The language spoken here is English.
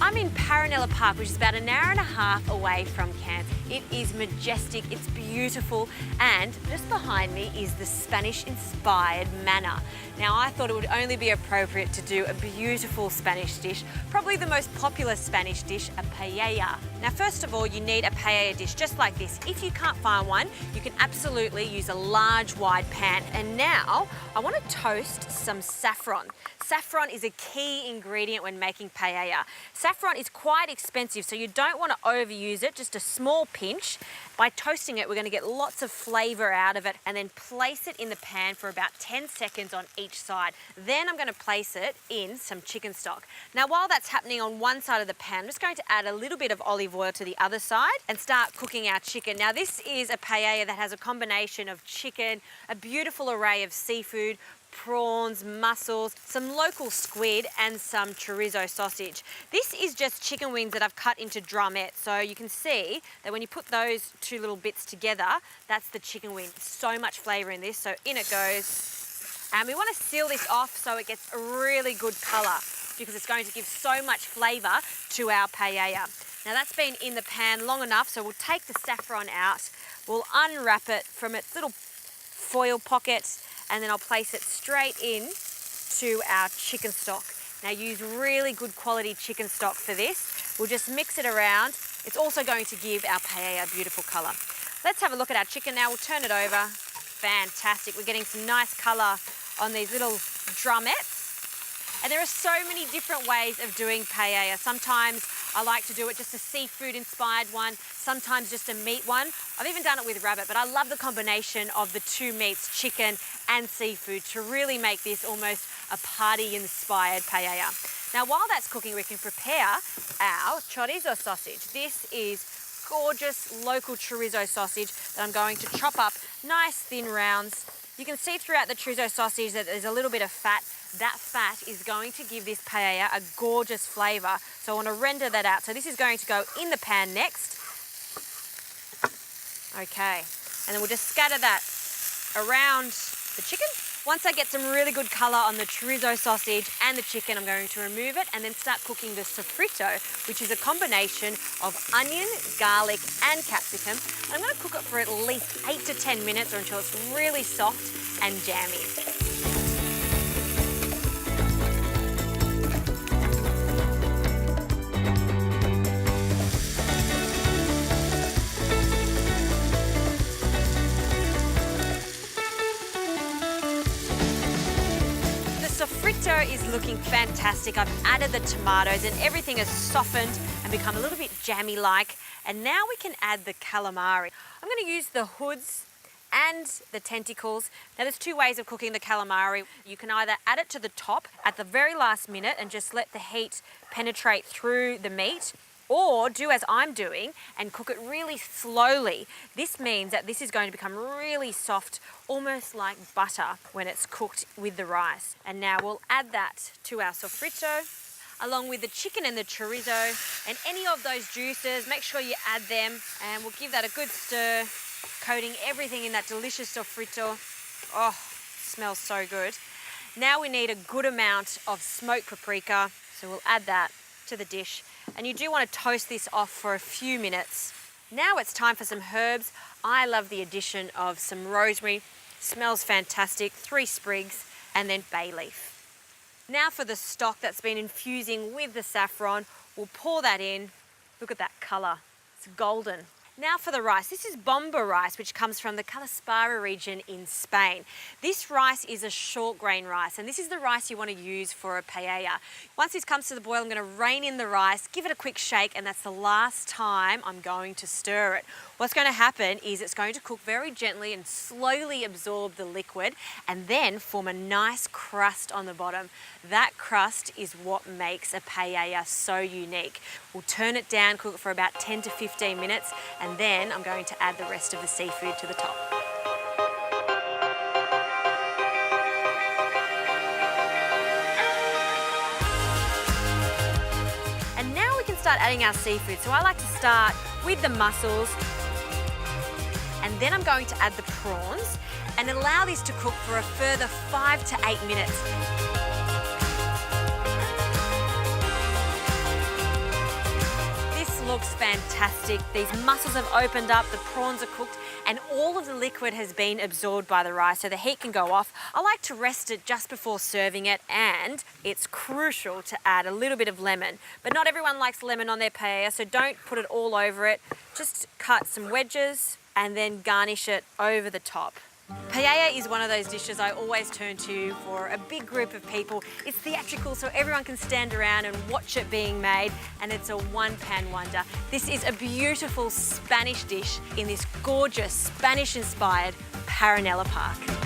I'm in Paranella Park, which is about an hour and a half away from Cairns. It is majestic, it's beautiful, and just behind me is the Spanish-inspired manor. Now, I thought it would only be appropriate to do a beautiful Spanish dish, probably the most popular Spanish dish, a paella. Now, first of all, you need a paella dish just like this. If you can't find one, you can absolutely use a large, wide pan. And now, I want to toast some saffron. Saffron is a key ingredient when making paella. Saffron is quite expensive, so you don't want to overuse it, just a small pinch. By toasting it, we're going to get lots of flavor out of it, and then place it in the pan for about 10 seconds on each side. Then I'm going to place it in some chicken stock. Now, while that's happening on one side of the pan, I'm just going to add a little bit of olive oil to the other side and start cooking our chicken. Now, this is a paella that has a combination of chicken, a beautiful array of seafood, prawns, mussels, some local squid, and some chorizo sausage. This is just chicken wings that I've cut into drumettes, so you can see that when you put those two little bits together, that's the chicken wing. So much flavour in this, so in it goes. And we want to seal this off so it gets a really good colour, because it's going to give so much flavour to our paella. Now, that's been in the pan long enough, so we'll take the saffron out, we'll unwrap it from its little foil pocket, and then I'll place it straight in to our chicken stock. Now, use really good quality chicken stock for this. We'll just mix it around. It's also going to give our paella a beautiful colour. Let's have a look at our chicken now. We'll turn it over. Fantastic. We're getting some nice colour on these little drumettes. And there are so many different ways of doing paella. Sometimes I like to do it just a seafood-inspired one, sometimes just a meat one. I've even done it with rabbit, but I love the combination of the two meats, chicken and seafood, to really make this almost a party-inspired paella. Now, while that's cooking, we can prepare our chorizo sausage. This is gorgeous local chorizo sausage that I'm going to chop up nice thin rounds. You can see throughout the chorizo sausage that there's a little bit of fat. That fat is going to give this paella a gorgeous flavour. So I want to render that out. So this is going to go in the pan next. Okay, and then we'll just scatter that around the chicken. Once I get some really good colour on the chorizo sausage and the chicken, I'm going to remove it and then start cooking the sofrito, which is a combination of onion, garlic and capsicum. And I'm going to cook it for at least 8 to 10 minutes or until it's really soft and jammy. Sofrito is looking fantastic. I've added the tomatoes and everything has softened and become a little bit jammy-like. And now we can add the calamari. I'm going to use the hoods and the tentacles. Now, there's two ways of cooking the calamari. You can either add it to the top at the very last minute and just let the heat penetrate through the meat, or do as I'm doing and cook it really slowly. This means that this is going to become really soft, almost like butter when it's cooked with the rice. And now we'll add that to our sofrito, along with the chicken and the chorizo and any of those juices. Make sure you add them, and we'll give that a good stir, coating everything in that delicious sofrito. Oh, smells so good. Now we need a good amount of smoked paprika, so we'll add that to the dish. And you do want to toast this off for a few minutes. Now it's time for some herbs. I love the addition of some rosemary. Smells fantastic. 3 sprigs, and then bay leaf. Now for the stock that's been infusing with the saffron, we'll pour that in. Look at that colour. It's golden. Now for the rice. This is bomba rice, which comes from the Calaspara region in Spain. This rice is a short grain rice, and this is the rice you want to use for a paella. Once this comes to the boil, I'm going to rein in the rice, give it a quick shake, and that's the last time I'm going to stir it. What's going to happen is it's going to cook very gently and slowly absorb the liquid and then form a nice crust on the bottom. That crust is what makes a paella so unique. We'll turn it down, cook it for about 10 to 15 minutes, and then I'm going to add the rest of the seafood to the top. And now we can start adding our seafood. So I like to start with the mussels, and then I'm going to add the prawns and allow this to cook for a further 5 to 8 minutes. looks fantastic. These mussels have opened up, the prawns are cooked, and all of the liquid has been absorbed by the rice, so the heat can go off. I like to rest it just before serving it, and it's crucial to add a little bit of lemon. But not everyone likes lemon on their paella, so don't put it all over it. Just cut some wedges and then garnish it over the top. Paella is one of those dishes I always turn to for a big group of people. It's theatrical, so everyone can stand around and watch it being made, and it's a one-pan wonder. This is a beautiful Spanish dish in this gorgeous Spanish-inspired Paella Park.